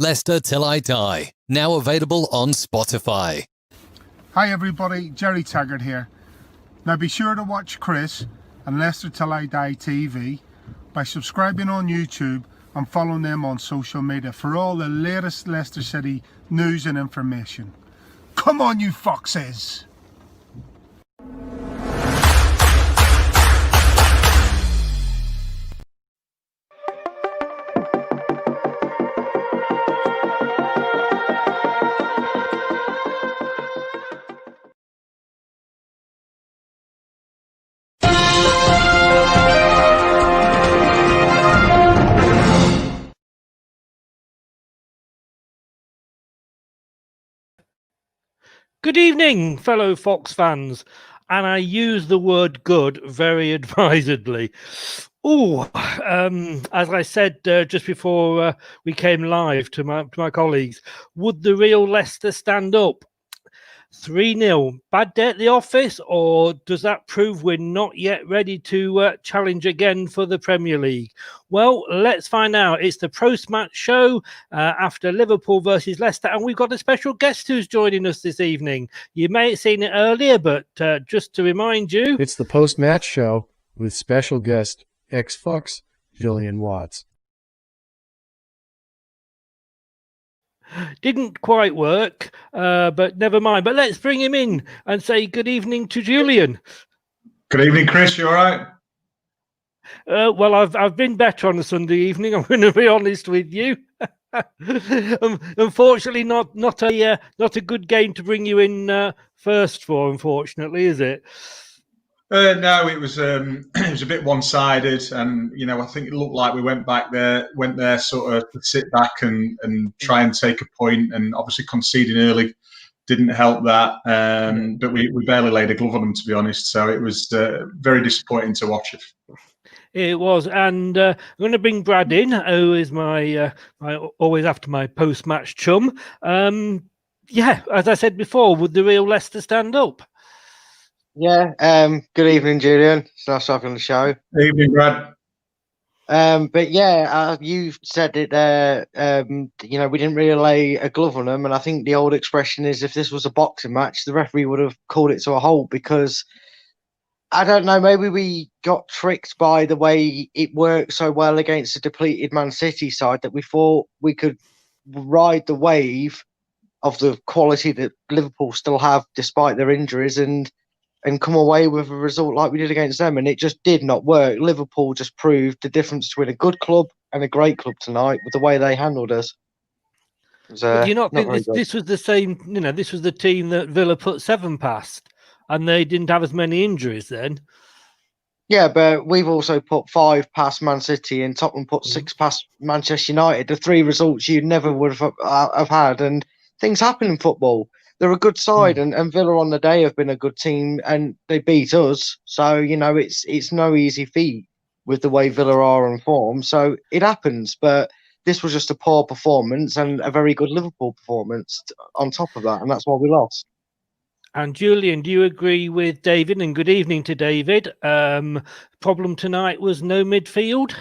Leicester Till I Die, now available on Spotify. Hi everybody, Jerry Taggart here. Now be sure to watch Chris and Leicester Till I Die TV by subscribing on YouTube and following them on social media for all the latest Leicester City news and information. Come on you foxes! Good evening, fellow Fox fans, and I use the word good very advisedly. As I said just before we came live to my colleagues, would the real Leicester stand up? 3-0, bad day at the office, or does that prove we're not yet ready to challenge again for the Premier League? Well, let's find out. It's the post-match show after Liverpool versus Leicester, and we've got a special guest who's joining us this evening. You may have seen it earlier, but just to remind you... It's the post-match show with special guest ex-Fox, Julian Watts. Didn't quite work, but never mind. But let's bring him in and say good evening to Julian. Good evening, Chris. You all right? Well, I've been better on a Sunday evening. I'm going to be honest with you. Unfortunately, not a good game to bring you in first for. Unfortunately, is it? No, it was a bit one-sided, and I think it looked like we went there sort of to sit back and try and take a point, and obviously conceding early didn't help that. But we barely laid a glove on them, to be honest. So it was very disappointing to watch it. It was, and I'm going to bring Brad in, who is my always after my post-match chum. As I said before, would the real Leicester stand up? Yeah, good evening, Julian. It's nice to have you on the show. Good evening, Brad. But yeah, you said it there. We didn't really lay a glove on them, and I think the old expression is, if this was a boxing match, the referee would have called it to a halt, because I don't know, maybe we got tricked by the way it worked so well against a depleted Man City side that we thought we could ride the wave of the quality that Liverpool still have despite their injuries and come away with a result like we did against them, and it just did not work. Liverpool just proved the difference between a good club and a great club tonight with the way they handled us. Do you not think this was the same? This was the team that Villa put 7 past, and they didn't have as many injuries then. Yeah, but we've also put 5 past Man City, and Tottenham put 6 past Manchester United. The 3 results you never would have had, and things happen in football. They're a good side, and Villa on the day have been a good team, and they beat us. So, it's no easy feat with the way Villa are on form. So it happens, but this was just a poor performance and a very good Liverpool performance on top of that, and that's why we lost. And Julian, do you agree with David? And good evening to David. Problem tonight was no midfield?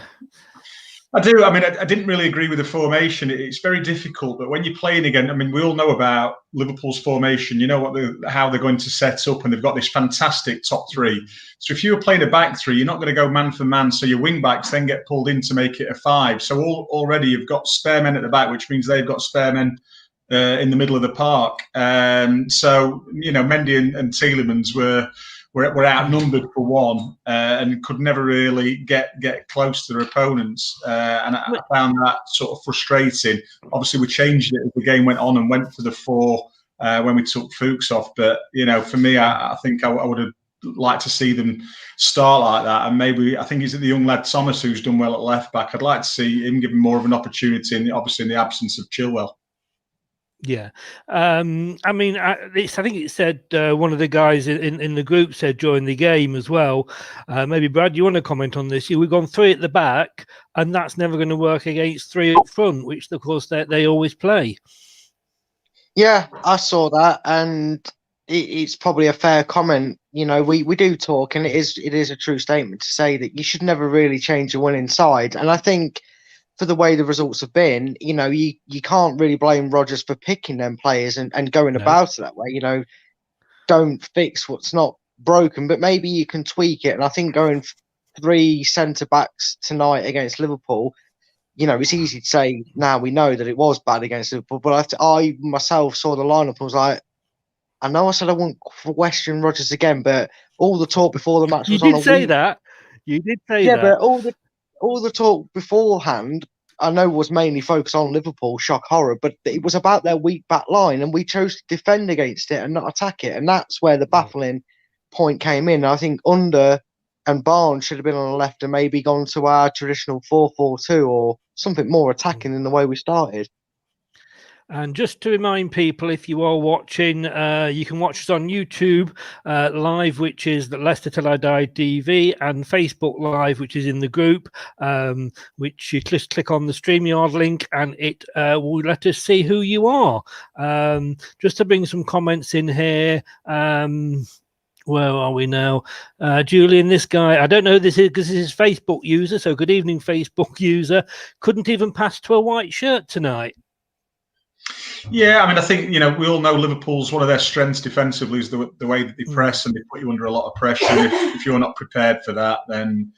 I do. I mean, I didn't really agree with the formation. It's very difficult, but when you're playing again, I mean, we all know about Liverpool's formation. You know how they're going to set up, and they've got this fantastic top 3. So if you were playing a back 3, you're not going to go man for man. So your wing backs then get pulled in to make it a 5. So already you've got spare men at the back, which means they've got spare men in the middle of the park. So Mendy and Tielemans were outnumbered for one and could never really get close to their opponents. And I found that sort of frustrating. Obviously, we changed it as the game went on and went for the 4 when we took Fuchs off. But, for me, I think I would have liked to see them start like that. And maybe, I think it's the young lad Thomas who's done well at left back. I'd like to see him given more of an opportunity, obviously in the absence of Chilwell. Yeah, I think it said one of the guys in the group said during the game as well. Maybe Brad, you want to comment on this? We've gone 3 at the back, and that's never going to work against 3 up front, which of course they always play. Yeah, I saw that, and it's probably a fair comment. We do talk, and it is a true statement to say that you should never really change your winning side. And I think for the way the results have been, you can't really blame Rodgers for picking them players and going No. about it that way. Don't fix what's not broken, but maybe you can tweak it. And I think going 3 centre backs tonight against Liverpool, it's easy to say now we know that it was bad against Liverpool, but I myself saw the lineup and was like, I know I said I wouldn't question Rodgers again, but all the talk before the match You was on a did say week. that. You did say Yeah, that. but all the talk beforehand, I know was mainly focused on Liverpool, shock horror, but it was about their weak back line, and we chose to defend against it and not attack it, and that's where the baffling point came in. I think Under and Barnes should have been on the left and maybe gone to our traditional 4-4-2 or something more attacking in the way we started. And just to remind people, if you are watching, you can watch us on YouTube live, which is the Leicester Till I Die TV, and Facebook Live, which is in the group, which you just click on the StreamYard link and it will let us see who you are. Just to bring some comments in here. Where are we now? Julian, this guy, I don't know who this is because this is Facebook user. So good evening, Facebook user. Couldn't even pass to a white shirt tonight. Yeah, I mean, I think, we all know Liverpool's one of their strengths defensively is the way that they press and they put you under a lot of pressure. If you're not prepared for that, then,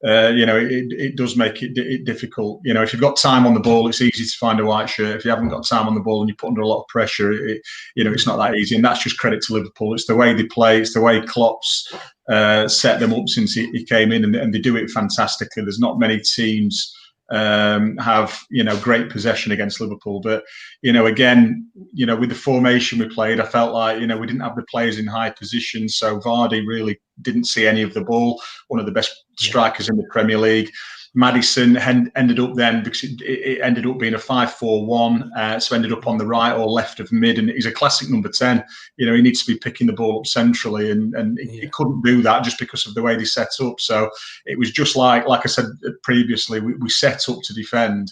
it does make it difficult. If you've got time on the ball, it's easy to find a white shirt. If you haven't got time on the ball and you put under a lot of pressure, it's not that easy. And that's just credit to Liverpool. It's the way they play. It's the way Klopp's set them up since he came in, and they do it fantastically. There's not many teams have great possession against Liverpool, but again, with the formation we played, I felt like we didn't have the players in high position, so Vardy really didn't see any of the ball. One of the best strikers in the Premier League. Maddison ended up then, because it ended up being a 5-4-1, so ended up on the right or left of mid, and he's a classic number 10. He needs to be picking the ball up centrally, and he couldn't do that just because of the way they set up. So it was just like I said previously, we set up to defend,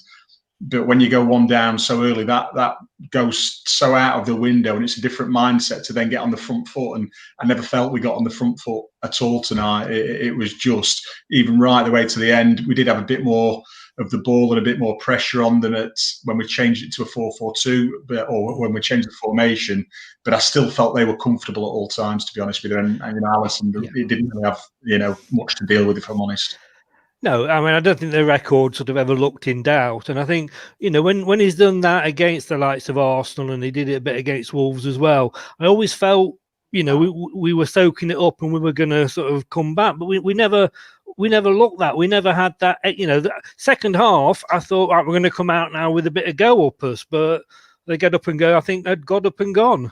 but when you go one down so early, that goes so out of the window, and it's a different mindset to then get on the front foot. And I never felt we got on the front foot at all tonight. It was just, even right the way to the end, we did have a bit more of the ball and a bit more pressure on them when we changed it to a 4-4-2, or when we changed the formation. But I still felt they were comfortable at all times, to be honest with you. And Alisson, he didn't really have much to deal with, if I'm honest. No, I mean, I don't think the record sort of ever looked in doubt. And I think, when he's done that against the likes of Arsenal, and he did it a bit against Wolves as well, I always felt, we were soaking it up and we were going to sort of come back. But we never looked that. We never had that, the second half, I thought, right, we're going to come out now with a bit of go up us. But they get up and go, I think they'd got up and gone.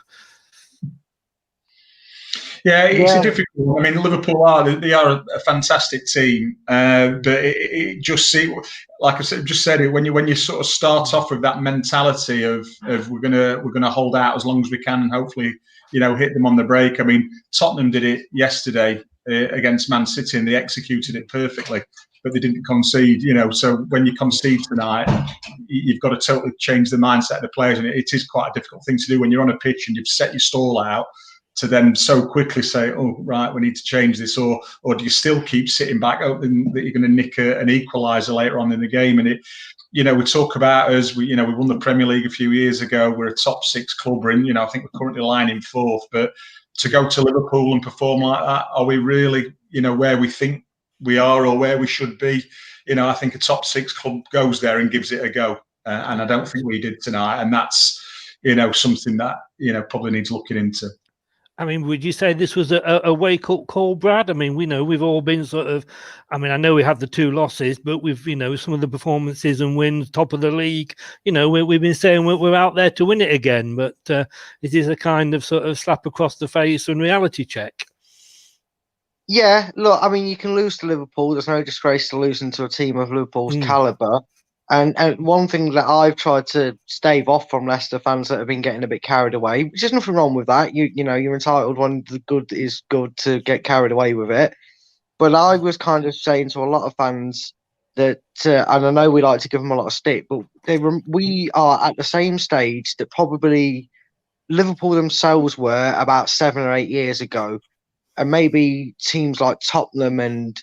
Yeah, it's a difficult. I mean, Liverpool are a fantastic team, but it just like I said, just said it, when you sort of start off with that mentality of we're gonna hold out as long as we can and hopefully hit them on the break. I mean, Tottenham did it yesterday against Man City, and they executed it perfectly, but they didn't concede. So when you concede tonight, you've got to totally change the mindset of the players, and it is quite a difficult thing to do when you're on a pitch and you've set your stall out, to then so quickly say, oh, right, we need to change this, or do you still keep sitting back hoping that you're going to nick an equaliser later on in the game? And we talk about us, we won the Premier League a few years ago, we're a top 6 club, and I think we're currently lying in 4th, but to go to Liverpool and perform like that, are we really, where we think we are or where we should be? I think a top 6 club goes there and gives it a go, and I don't think we did tonight, and that's, something that, probably needs looking into. I mean, would you say this was a wake-up call, Brad? I mean, we've all been sort of, I mean, I know we have the 2 losses, but we've, some of the performances and wins, top of the league, we've been saying we're out there to win it again, but it is a kind of sort of slap across the face and reality check. Yeah, look, I mean, you can lose to Liverpool. There's no disgrace to losing to a team of Liverpool's calibre. And one thing that I've tried to stave off from Leicester fans that have been getting a bit carried away, which is nothing wrong with that. You're entitled when the good is good to get carried away with it. But I was kind of saying to a lot of fans that, and I know we like to give them a lot of stick, but we are at the same stage that probably Liverpool themselves were about 7 or 8 years ago. And maybe teams like Tottenham and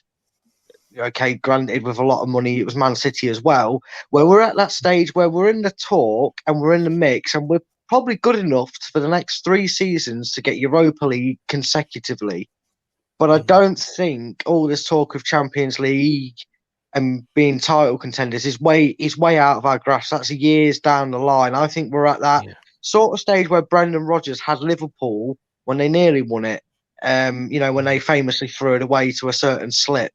okay, granted with a lot of money, it was Man City as well, where we're at that stage where we're in the talk and we're in the mix and we're probably good enough for the next 3 seasons to get Europa League consecutively. But I don't think all this talk of Champions League and being title contenders is way out of our grasp. That's years down the line. I think we're at that sort of stage where Brendan Rodgers had Liverpool when they nearly won it. When they famously threw it away to a certain slip.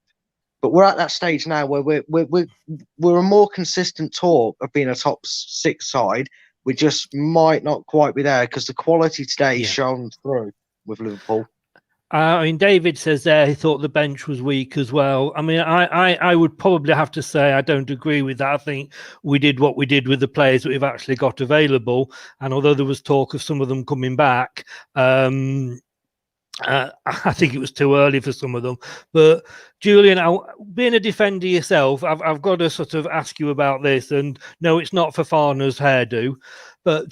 But we're at that stage now where we're a more consistent talk of being a top 6 side. We just might not quite be there because the quality today shone through with Liverpool. I mean, David says there he thought the bench was weak as well. I mean, I would probably have to say I don't agree with that. I think we did what we did with the players that we've actually got available. And although there was talk of some of them coming back, I think it was too early for some of them. But Julian, being a defender yourself, I've got to sort of ask you about this. And no, it's not for Farner's hairdo, but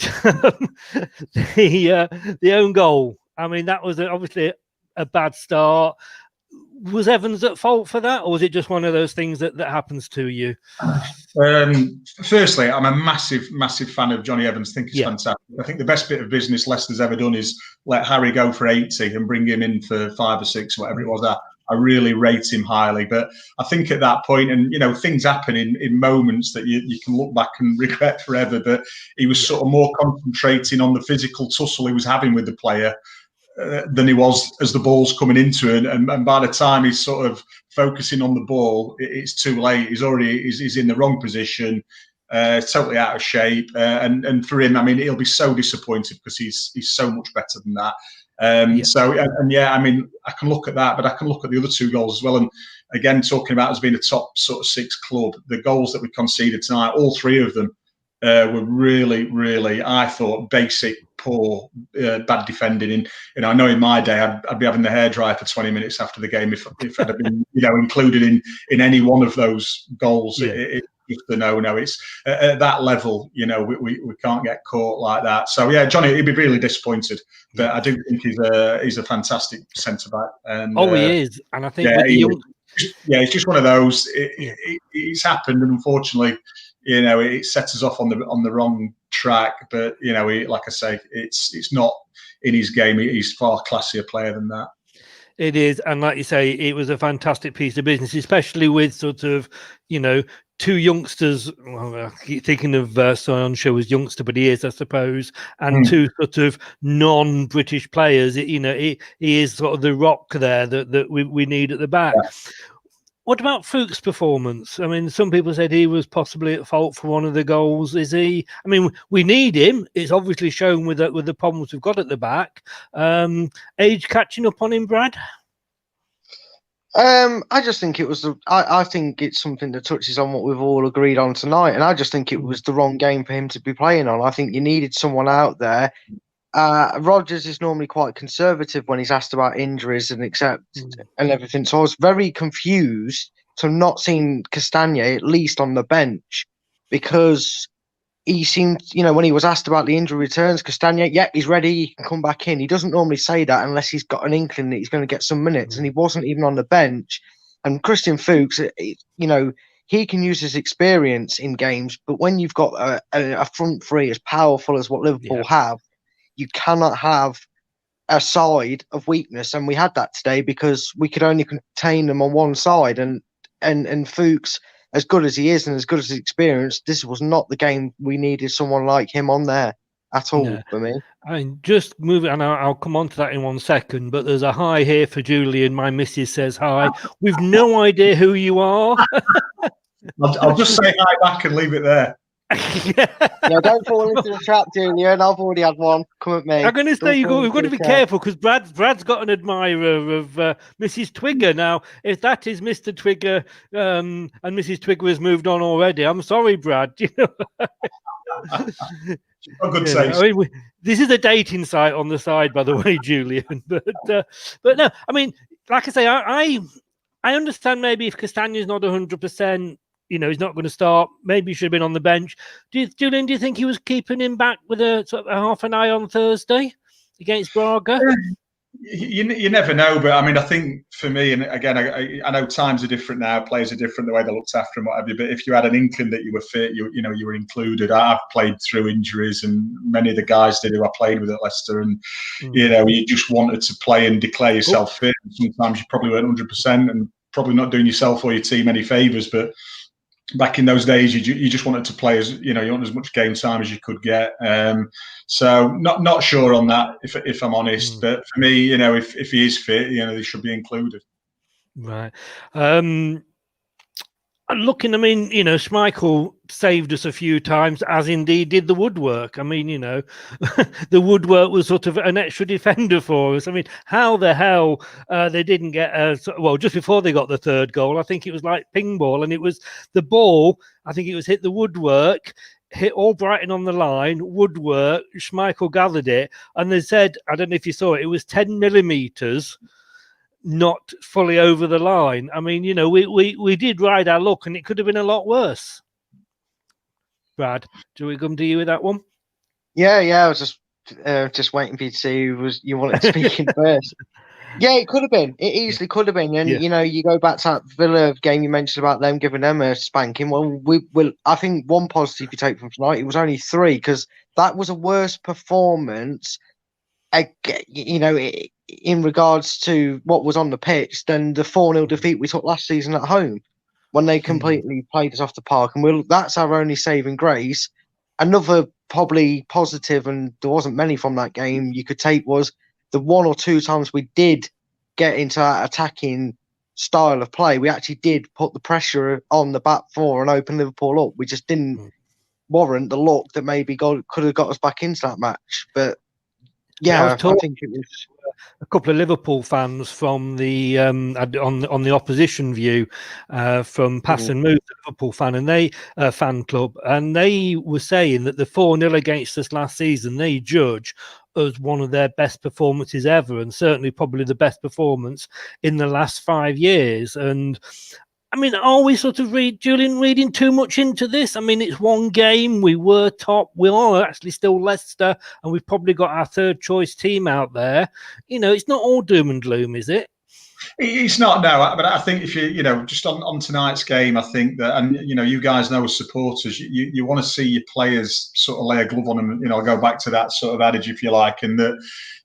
the own goal. I mean, that was obviously a bad start. Was Evans at fault for that, or was it just one of those things that happens to you? Firstly, I'm a massive fan of Johnny Evans. I think he's fantastic. I think the best bit of business Leicester's ever done is let Harry go for 80 and bring him in for 5 or 6, whatever it was. I really rate him highly. But I think at that point, and things happen in moments that you can look back and regret forever. But he was sort of more concentrating on the physical tussle he was having with the player than he was as the ball's coming into it, and by the time he's sort of focusing on the ball, it's too late. He's in the wrong position, totally out of shape, and for him, I mean, he'll be so disappointed because he's so much better than that. I mean, I can look at that, but I can look at the other 2 goals as well. And again, talking about as being a top sort of 6 club, the goals that we conceded tonight, all 3 of them were really, I thought, basic, poor, bad defending. And I know in my day I'd be having the hairdryer for 20 minutes after the game if I'd have been included in any one of those goals. It's a no. It's at that level, we can't get caught like that. So yeah, Johnny, he'd be really disappointed. But I do think he's a fantastic centre back. And he is, and I think with the young. It's just one of those. It's happened, and unfortunately, it sets us off on the wrong track. But like I say, it's not in his game. He's far classier player than that. It is, and like you say, it was a fantastic piece of business, especially with sort of 2 youngsters. Well, I keep thinking of Sancho as youngster, but he is, I suppose, and 2 sort of non-British players. He is sort of the rock there that we need at the back. Yeah. What about Fuchs' performance? I mean, some people said he was possibly at fault for one of the goals. Is he? I mean, we need him. It's obviously shown with the problems we've got at the back. Age catching up on him, Brad? I just think it was. I think it's something that touches on what we've all agreed on tonight, and I just think it was the wrong game for him to be playing on. I think you needed someone out there. Rodgers is normally quite conservative when he's asked about injuries and and everything. So I was very confused to not seeing Castagna at least on the bench, because he seemed, when he was asked about the injury returns, Castagna, he's ready, he can come back in. He doesn't normally say that unless he's got an inkling that he's going to get some minutes, and he wasn't even on the bench. And Christian Fuchs, he can use his experience in games, but when you've got a front three as powerful as what Liverpool have, you cannot have a side of weakness, and we had that today because we could only contain them on one side. And Fuchs, as good as he is and as good as his experience, this was not the game we needed someone like him on there at all for me. I mean, just moving, and I'll come on to that in 1 second, but there's a hi here for Julian. My missus says hi. We've no idea who you are. I'll just say hi back and leave it there. Don't fall into the trap, Julian. I've already had one. Come at me. I'm going to say we've got to be careful because Brad's got an admirer of Mrs. Twigger. Now, if that is Mr. Twigger and Mrs. Twigger has moved on already, I'm sorry, Brad. Good taste. I mean, this is a dating site on the side, by the way, Julian. But no, I mean, like I say, I understand maybe if Castagna's not 100%. He's not going to start. Maybe he should have been on the bench. Julian, do you think he was keeping him back with a sort of half an eye on Thursday against Braga? You never know, but I mean, I think for me, and again, I know times are different now, players are different, the way they're looked after and whatever. But if you had an inkling that you were fit, you were included. I've played through injuries, and many of the guys did who I played with at Leicester, and you just wanted to play and declare yourself fit. And sometimes you probably weren't 100%, and probably not doing yourself or your team any favours, but back in those days, you just wanted to play you want as much game time as you could get. So not sure on that, if I'm honest. But for me, if he is fit, they should be included. Right. Looking, I mean, Schmeichel saved us a few times, as indeed did the woodwork. I mean, the woodwork was sort of an extra defender for us. I mean, how the hell they didn't get just before they got the third goal, I think it was like ping ball, and it was the ball. I think it was hit the woodwork, hit Albrighton on the line, woodwork. Schmeichel gathered it, and they said, I don't know if you saw it, it was 10 millimeters. Not fully over the line. I mean, we did ride our luck, and it could have been a lot worse. Brad, do we come to you with that one? Yeah. I was just waiting for you to see who you wanted to speak in first. Yeah, it could have been. It easily could have been. And you go back to that Villa game you mentioned about them giving them a spanking. Well, I think one positive you take from tonight, it was only 3, because that was a worse performance. In regards to what was on the pitch than the 4-0 defeat we took last season at home, when they completely played us off the park. And that's our only saving grace. Another probably positive, and there wasn't many from that game you could take, was the 1 or 2 times we did get into that attacking style of play. We actually did put the pressure on the back four and open Liverpool up. We just didn't warrant the luck that maybe could have got us back into that match. But yeah, I think it was a couple of Liverpool fans from the on the opposition view from Pass and Move, the Liverpool fan, and they fan club, and they were saying that the 4-0 against us last season they judge as one of their best performances ever, and certainly probably the best performance in the last 5 years. And I mean, are we sort of Julian, reading too much into this? I mean, it's one game. We were top. We are actually still Leicester, and we've probably got our third choice team out there. It's not all doom and gloom, is it? It's not, no, but I think if just on tonight's game, I think that, and you guys know as supporters, you want to see your players sort of lay a glove on them. I'll go back to that sort of adage, if you like, and that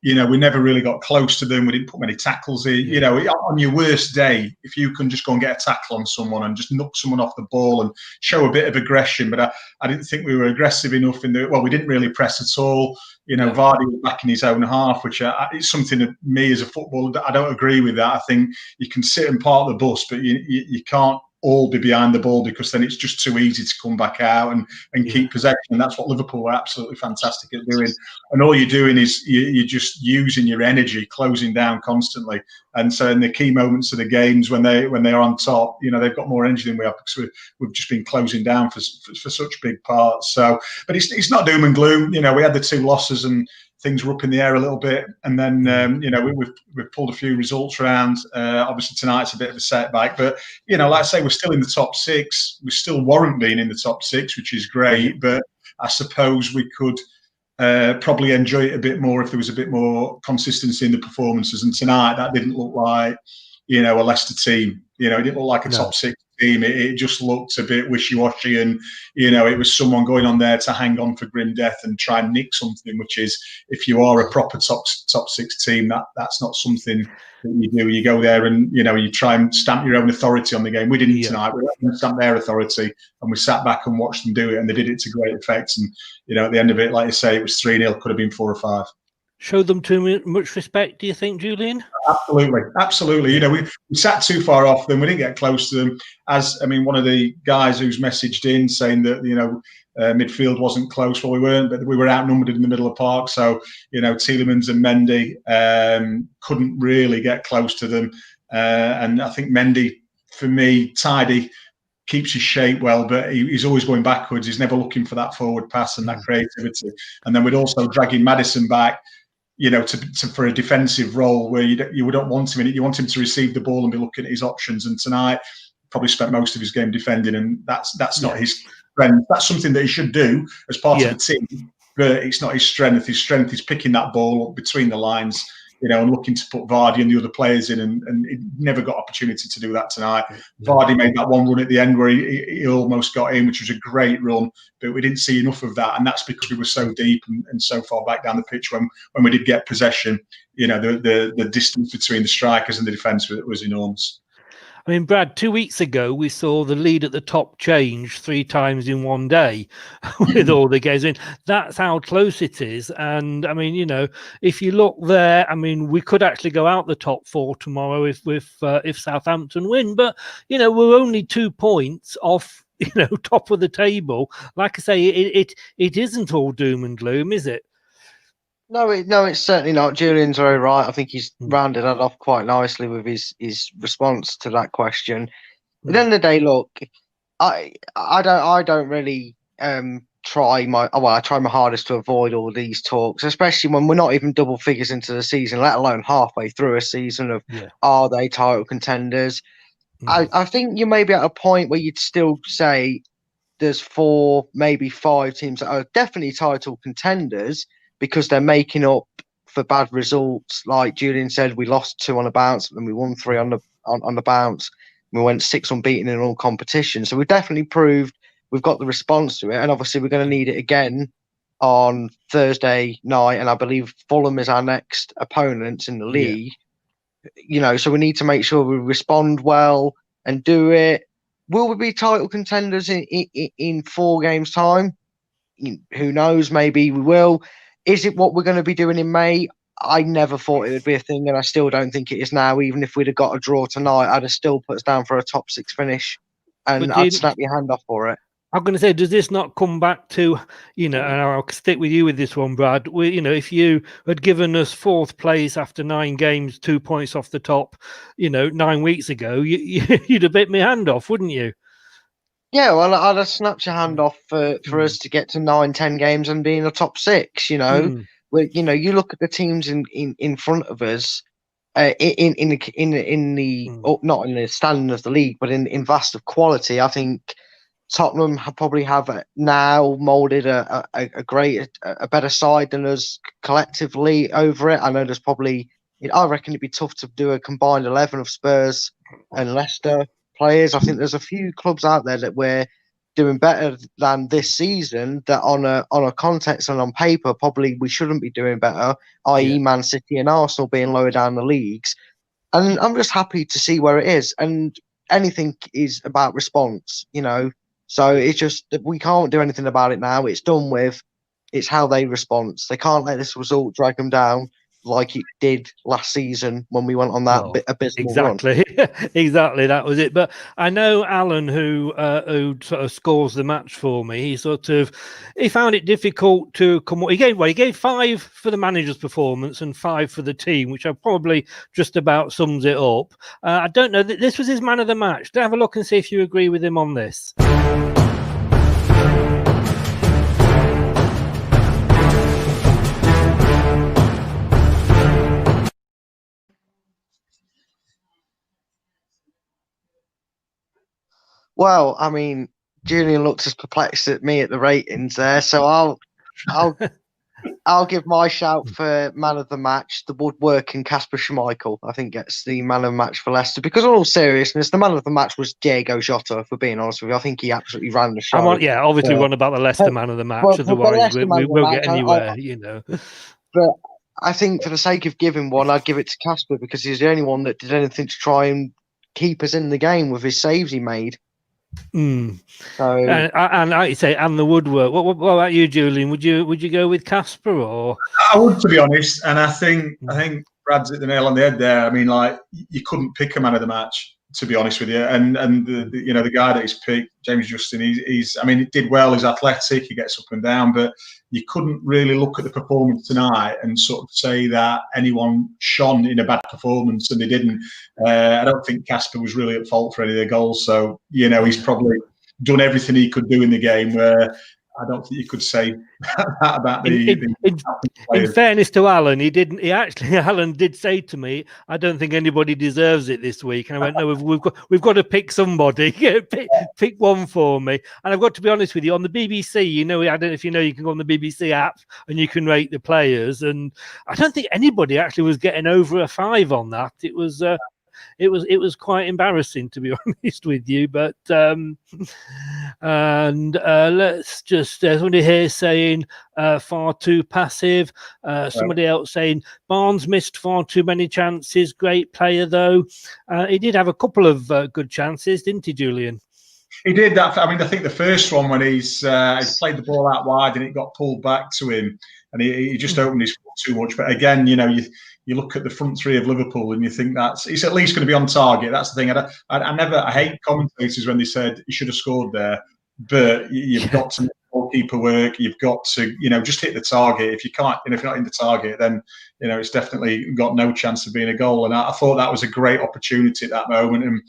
we never really got close to them. We didn't put many tackles in. On your worst day, if you can just go and get a tackle on someone and just knock someone off the ball and show a bit of aggression, but I didn't think we were aggressive enough we didn't really press at all. Vardy was back in his own half, which it's something that me as a footballer, I don't agree with that. I think you can sit and park the bus, but you can't all be behind the ball, because then it's just too easy to come back out and keep possession. And that's what Liverpool are absolutely fantastic at doing. And all you're doing is you're just using your energy, closing down constantly. And so in the key moments of the games when they're on top, they've got more energy than we have, because we've just been closing down for such big parts. So, but it's not doom and gloom. We had the 2 losses and things were up in the air a little bit, and then we've pulled a few results around. Obviously tonight's a bit of a setback, but like I say, we're still in the top 6. We still warrant being in the top 6, which is great. But I suppose we could probably enjoy it a bit more if there was a bit more consistency in the performances. And tonight that didn't look like a Leicester team. It didn't look like a top 6 team. It just looked a bit wishy-washy, and it was someone going on there to hang on for grim death and try and nick something, which is, if you are a proper top 6 team, that's not something that you do. You go there and you try and stamp your own authority on the game. We didn't tonight. We stamped their authority, and we sat back and watched them do it, and they did it to great effect. And at the end of it, like you say, it was 3-0, could have been 4 or 5. Show them too much respect, do you think, Julian? Absolutely. We sat too far off them. We didn't get close to them. One of the guys who's messaged in saying that midfield wasn't close. Well, we weren't, but we were outnumbered in the middle of the park. So Tielemans and Mendy couldn't really get close to them. And I think Mendy, for me, tidy, keeps his shape well, but he's always going backwards. He's never looking for that forward pass and that creativity. And then we'd also dragging Maddison back, for a defensive role where you don't want him in it. You want him to receive the ball and be looking at his options. And tonight, probably spent most of his game defending, and that's not his strength. That's something that he should do as part of the team, but it's not his strength. His strength is picking that ball up between the lines, and looking to put Vardy and the other players in, and he never got opportunity to do that tonight. Vardy made that one run at the end where he almost got in, which was a great run, but we didn't see enough of that, and that's because we were so deep and so far back down the pitch when we did get possession. The distance between the strikers and the defence was enormous. I mean, Brad, 2 weeks ago, we saw the lead at the top change 3 times in one day with all the games. I mean, that's how close it is. And I mean, if you look there, I mean, we could actually go out the top 4 tomorrow if Southampton win. But, we're only 2 points off, top of the table. Like I say, it isn't all doom and gloom, is it? No, it's certainly not. Julian's very right. I think he's rounded that off quite nicely with his response to that question. At the end of the day, look, I don't really try my hardest to avoid all these talks, especially when we're not even double figures into the season, let alone halfway through a season of are they title contenders? I think you may be at a point where you'd still say there's 4, maybe 5 teams that are definitely title contenders, because they're making up for bad results. Like Julian said, we lost 2 on a bounce, and we won 3 on the bounce. We went 6 unbeaten in all competitions. So we've definitely proved we've got the response to it. And obviously we're going to need it again on Thursday night. And I believe Fulham is our next opponent in the league. So we need to make sure we respond well and do it. Will we be title contenders in 4 games' time? Who knows? Maybe we will. Is it what we're going to be doing in May? I never thought it would be a thing, and I still don't think it is now. Even if we'd have got a draw tonight, I'd have still put us down for a top 6 finish, and I'd snap your hand off for it. I'm going to say, does this not come back to, and I'll stick with you with this one, Brad, if you had given us 4th place after 9 games, 2 points off the top, 9 weeks ago, you'd have bit my hand off, wouldn't you? Yeah, well, I'd have snapped your hand off for us to get to 9-10 games and be in the top 6. Where you look at the teams in front of us, in the not in the standing of the league, but in vast of quality. I think Tottenham probably have now moulded a better side than us collectively over it. I know there's probably, I reckon it'd be tough to do a combined 11 of Spurs and Leicester players. I think there's a few clubs out there that we're doing better than this season, that on a context and on paper probably we shouldn't be doing better, i.e. Man City and Arsenal being lower down the leagues. And I'm just happy to see where it is, and anything is about response, so it's just that we can't do anything about it now. It's done with. It's how they respond. They can't let this result drag them down like it did last season when we went on that abysmal run. Exactly, that was it. But I know Alan, who sort of scores the match for me, he found it difficult to come. He gave 5 for the manager's performance and 5 for the team, which I probably just about sums it up. I don't know. This was his man of the match. Have a look and see if you agree with him on this. Well, I mean, Julian looked as perplexed at me at the ratings there, so I'll give my shout for man of the match. The woodworking Kasper Schmeichel, I think, gets the man of the match for Leicester, because in all seriousness, the man of the match was Diego Jota. For being honest with you, I think he absolutely ran the show. Obviously one about the Leicester man of the match, otherwise we won't get anywhere. But I think for the sake of giving one, I'd give it to Kasper, because he's the only one that did anything to try and keep us in the game with his saves he made. So, and like you say, and the woodwork. What about you, Julian? Would you go with Kasper or? I would, to be honest, and I think Brad's hit the nail on the head there. I mean, like, you couldn't pick a man of the match, to be honest with you. And the guy that he's picked, James Justin, he did well. He's athletic. He gets up and down, but you couldn't really look at the performance tonight and sort of say that anyone shone in a bad performance, and they didn't. I don't think Kasper was really at fault for any of their goals. So, he's probably done everything he could do in the game, where I don't think you could say that about the In players. fairness to Alan, he didn't. Alan did say to me, "I don't think anybody deserves it this week." And I went, "No, we've got to pick somebody. pick one for me." And I've got to be honest with you. On the BBC, I don't know if you know, you can go on the BBC app and you can rate the players. And I don't think anybody actually was getting over a 5 on that. It was quite embarrassing, to be honest with you. But let's just somebody here saying far too passive. Somebody else saying Barnes missed far too many chances. Great player though. He did have a couple of good chances, didn't he, Julian? He did that. I mean, I think the first one when he played the ball out wide and it got pulled back to him, and he just opened his foot too much. But again, you look at the front three of Liverpool and you think he's at least going to be on target. That's the thing. I hate commentators when they said he should have scored there, but you've got to make goalkeeper work. You've got to, just hit the target. If you can't, if you're not in the target, then it's definitely got no chance of being a goal. And I thought that was a great opportunity at that moment. And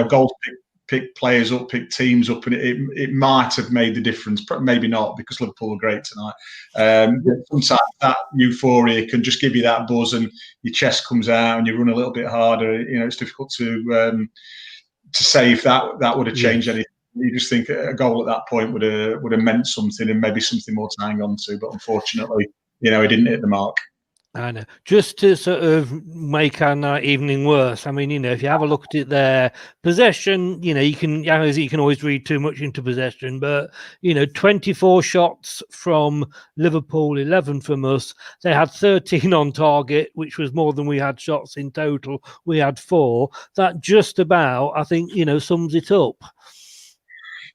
goals pick players up, pick teams up, and it might have made the difference. Maybe not, because Liverpool were great tonight. Sometimes that euphoria can just give you that buzz, and your chest comes out, and you run a little bit harder. It's difficult to say if that would have changed anything. You just think a goal at that point would have meant something, and maybe something more to hang on to. But unfortunately, he didn't hit the mark. I know. Just to sort of make our night evening worse, I mean, if you have a look at it there, possession, you can always read too much into possession, but 24 shots from Liverpool, 11 from us. They had 13 on target, which was more than we had shots in total. We had 4. That just about, I think, sums it up.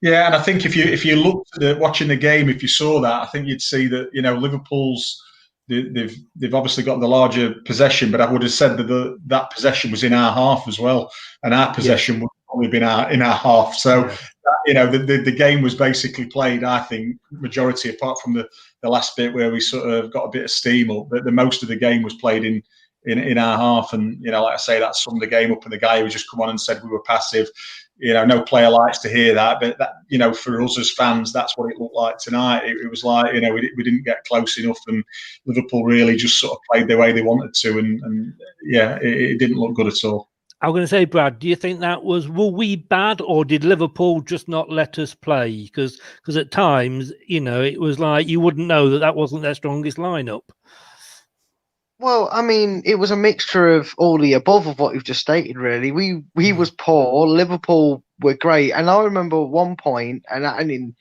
Yeah, and I think if you looked at watching the game, if you saw that, I think you'd see that Liverpool's. They've obviously got the larger possession, but I would have said that that possession was in our half as well, and our possession would probably been in our half. So the game was basically played, I think, majority apart from the last bit where we sort of got a bit of steam up. But the most of the game was played in our half, and like I say, that summed the game up. And the guy who just come on and said we were passive. No player likes to hear that, but that, for us as fans, that's what it looked like tonight. It was like, we didn't get close enough, and Liverpool really just sort of played the way they wanted to, and it didn't look good at all. I'm going to say, Brad, do you think were we bad, or did Liverpool just not let us play? Because at times, it was like you wouldn't know that wasn't their strongest lineup. Well, I mean, it was a mixture of all the above of what you've just stated, really. We was poor. Liverpool were great. And I remember at one point, and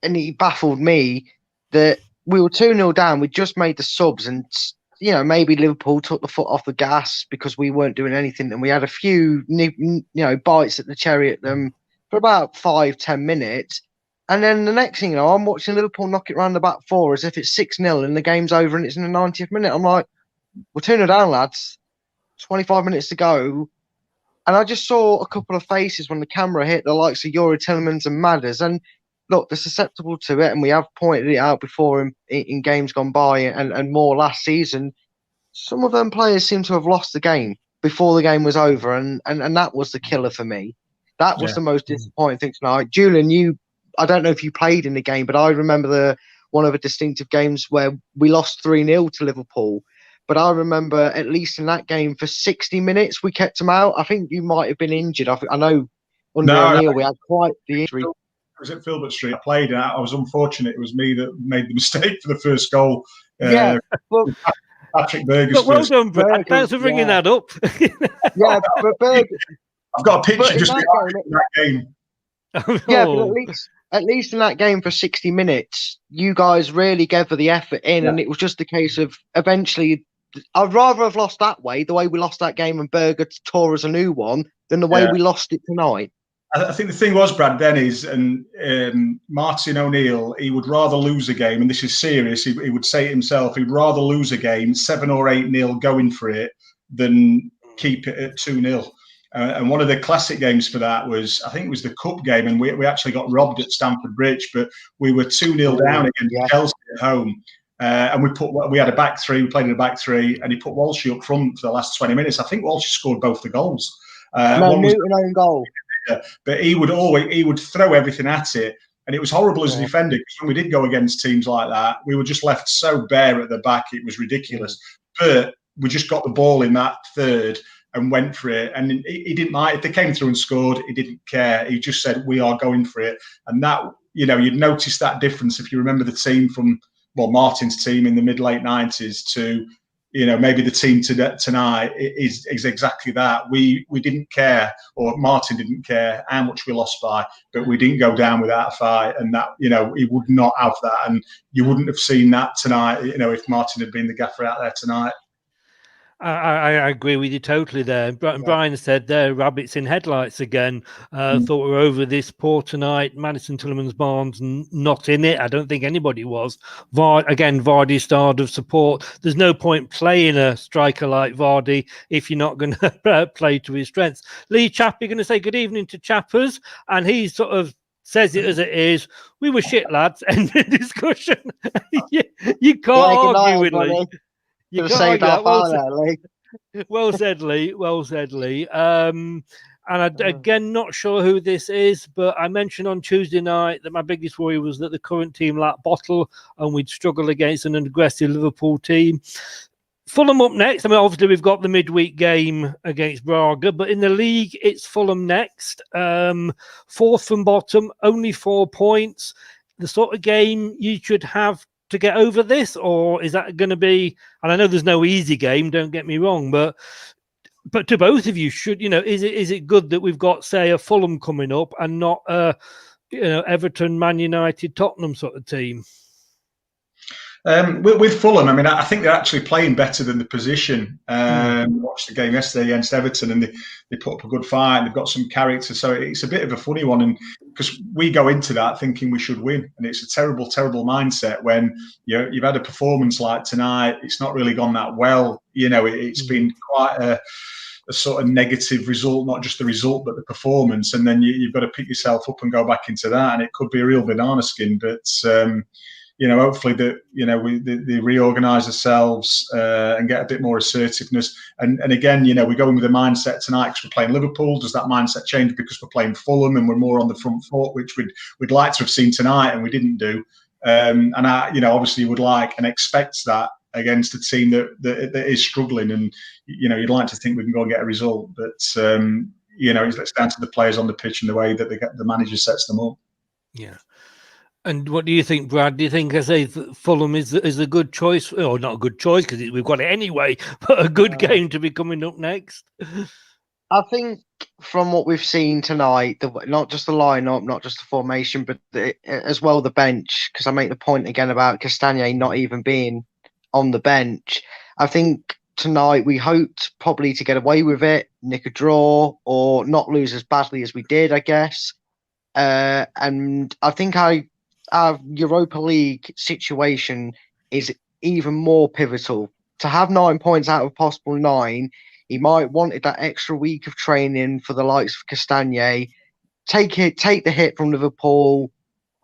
it baffled me, that we were 2-0 down. We just made the subs, and, maybe Liverpool took the foot off the gas because we weren't doing anything. And we had a few, bites at the cherry at them for about 5-10 minutes. And then the next thing I'm watching Liverpool knock it round the back 4 as if it's 6-0 and the game's over and it's in the 90th minute. I'm like, we're 2-0 down, lads. 25 minutes to go. And I just saw a couple of faces when the camera hit, the likes of Yuri Tillemans and Madders. And look, they're susceptible to it, and we have pointed it out before in games gone by and more last season. Some of them players seem to have lost the game before the game was over, and that was the killer for me. That was the most disappointing thing tonight. Julian, I don't know if you played in the game, but I remember one of the distinctive games where we lost 3-0 to Liverpool. But I remember, at least in that game, for 60 minutes, we kept them out. I think you might have been injured. I know under O'Neill, we had quite the injury. I was at Filbert Street. I played, and I was unfortunate. It was me that made the mistake for the first goal. Well, Patrick Berger's well done, Brad. Thanks for bringing that up. But Berger, I've got a picture just behind that game. But at least in that game for 60 minutes, you guys really gave her the effort in, and it was just a case of eventually. I'd rather have lost that way, the way we lost that game and Berger tore us a new one, than the way we lost it tonight. I think the thing was, Brad, then is, and Martin O'Neill, he would rather lose a game, and this is serious, he would say it himself, he'd rather lose a game 7 or 8-0 going for it than keep it at 2-0. And one of the classic games for that was, I think it was the Cup game, and we actually got robbed at Stamford Bridge, but we were 2-0 down against Chelsea at home. And we had a back three, we played in a back three, and he put Walshy up front for the last 20 minutes. I think Walshy scored both the goals. Newton own goal. But he would throw everything at it. And it was horrible as a Yeah. defender, because when we did go against teams like that, we were just left so bare at the back. It was ridiculous. But we just got the ball in that third and went for it. And he didn't mind if they came through and scored. He didn't care. He just said, we are going for it. And that, you'd notice that difference if you remember the team from, Martin's team in the mid-late 90s to, maybe the team tonight is exactly that. We didn't care, or Martin didn't care how much we lost by, but we didn't go down without a fight. And that, he would not have that. And you wouldn't have seen that tonight, if Martin had been the gaffer out there tonight. I agree with you totally there. Brian said there, rabbits in headlights again. Thought we were over this poor tonight. Madison Tillerman's Barnes not in it. I don't think anybody was. Vardy starred of support. There's no point playing a striker like Vardy if you're not going to play to his strengths. Lee Chappie going to say good evening to Chappers, and he sort of says it as it is. We were shit, lads. End of discussion. you can't argue with Lee. You can't argue that. Well said, Lee. Well said, Lee. And again, not sure who this is, but I mentioned on Tuesday night that my biggest worry was that the current team lacked bottle and we'd struggle against an aggressive Liverpool team. Fulham up next. I mean, obviously, we've got the midweek game against Braga, but in the league, it's Fulham next. Fourth from bottom, only 4 points. The sort of game you should have to get over this, or is that going to be, and I know there's no easy game, don't get me wrong, but to both of you, should, is it good that we've got, say, a Fulham coming up and not Everton, Man United, Tottenham sort of team? With Fulham, I mean, I think they're actually playing better than the position. Watched the game yesterday against Everton, and they put up a good fight. And they've got some character, so it's a bit of a funny one. And because we go into that thinking we should win, and it's a terrible, terrible mindset when you've had a performance like tonight. It's not really gone that well. It's been quite a sort of negative result, not just the result, but the performance. And then you've got to pick yourself up and go back into that, and it could be a real banana skin. But hopefully they reorganise themselves and get a bit more assertiveness. And again, we're going with a mindset tonight because we're playing Liverpool. Does that mindset change because we're playing Fulham and we're more on the front foot, which we'd like to have seen tonight and we didn't do. And I, obviously would like and expect that against a team that is struggling. And you'd like to think we can go and get a result, but it's down to the players on the pitch and the way that the manager sets them up. Yeah. And what do you think, Brad? Do you think, I say, Fulham is a good choice, or not a good choice because we've got it anyway, but a good game to be coming up next? I think from what we've seen tonight, not just the lineup, not just the formation, but as well the bench, because I make the point again about Castagne not even being on the bench. I think tonight we hoped probably to get away with it, nick a draw, or not lose as badly as we did, I guess. And I think our Europa League situation is even more pivotal. To have 9 points out of possible 9, he might wanted that extra week of training for the likes of Castagne, take the hit from Liverpool,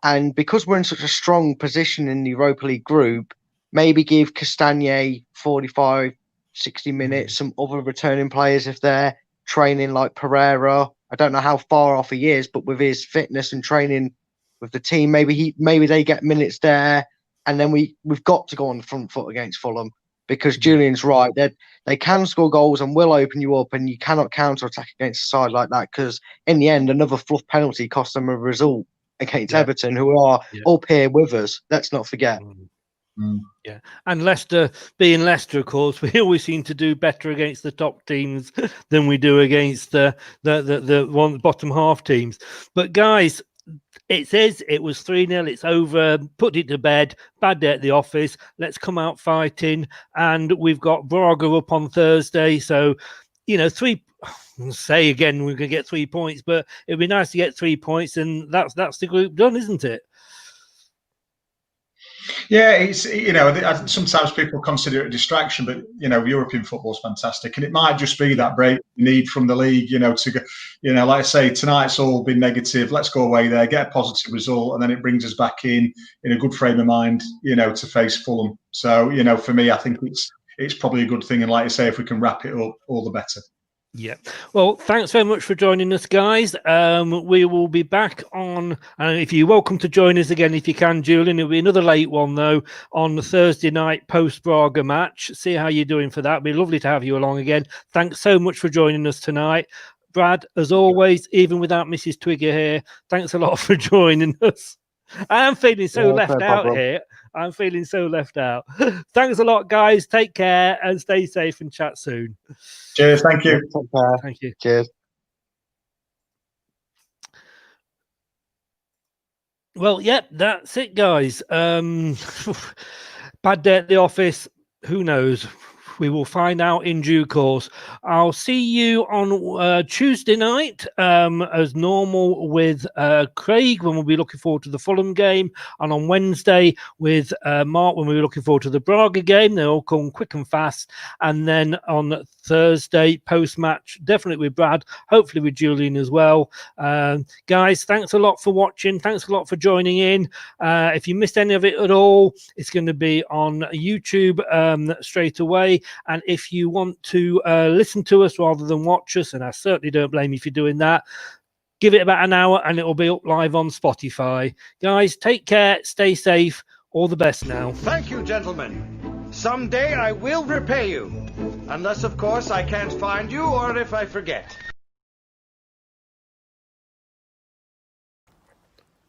and because we're in such a strong position in the Europa League group, maybe give Castagne 45, 60 minutes, some other returning players if they're training like Pereira. I don't know how far off he is, but with his fitness and training with the team, maybe they get minutes there, and then we've got to go on the front foot against Fulham, because Julian's right, they can score goals and will open you up, and you cannot counter attack against a side like that, because in the end another fluff penalty cost them a result against Everton, who are up here with us. Let's not forget. Yeah, and Leicester, being Leicester, of course, we always seem to do better against the top teams than we do against the bottom half teams. But guys, it says it was 3-0. It's over. Put it to bed. Bad day at the office. Let's come out fighting. And we've got Braga up on Thursday. So, say again, we're going to get 3 points, but it'd be nice to get 3 points. And that's the group done, isn't it? Yeah, it's sometimes people consider it a distraction, but European football's fantastic, and it might just be that break you need from the league. To go, like I say, tonight's all been negative. Let's go away there, get a positive result, and then it brings us back in a good frame of mind, to face Fulham. So for me, I think it's probably a good thing, and like I say, if we can wrap it up, all the better. Yeah. Well, thanks very much for joining us, guys. We will be back on, and if you're welcome to join us again, if you can, Julian. It'll be another late one, though, on the Thursday night post-Braga match. See how you're doing for that. It'll be lovely to have you along again. Thanks so much for joining us tonight. Brad, as always, even without Mrs. Twigger here, thanks a lot for joining us. I am feeling so left out here. I'm feeling so left out. Thanks a lot, guys. Take care and stay safe and chat soon. Cheers. Thank you. Thank you. Cheers. Well, yep, that's it, guys. Bad day at the office. Who knows? We will find out in due course. I'll see you on Tuesday night, as normal, with Craig, when we'll be looking forward to the Fulham game, and on Wednesday with Mark, when we'll be looking forward to the Braga game. They'll all come quick and fast. And then on Thursday, post-match, definitely with Brad, hopefully with Julian as well. Guys, thanks a lot for watching. Thanks a lot for joining in. If you missed any of it at all, it's going to be on YouTube straight away. And if you want to listen to us rather than watch us, and I certainly don't blame you for doing that, give it about an hour and it'll be up live on Spotify. Guys, take care, stay safe, all the best now. Thank you, gentlemen. Someday I will repay you. Unless, of course, I can't find you or if I forget.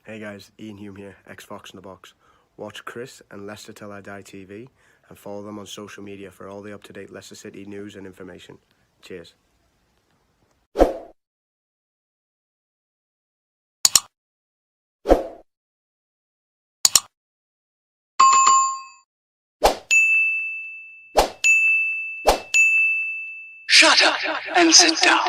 Hey guys, Ian Hume here, X-Fox in the Box. Watch Chris and Leicester Till I Die TV and follow them on social media for all the up-to-date Leicester City news and information. Cheers. Shut up and sit down.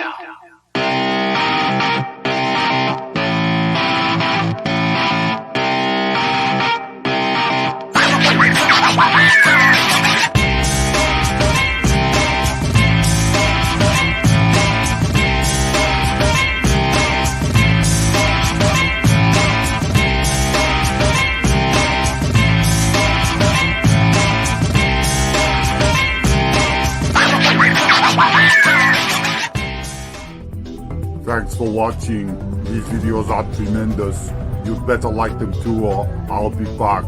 Thanks for watching. These videos are tremendous. You better like them too or I'll be back.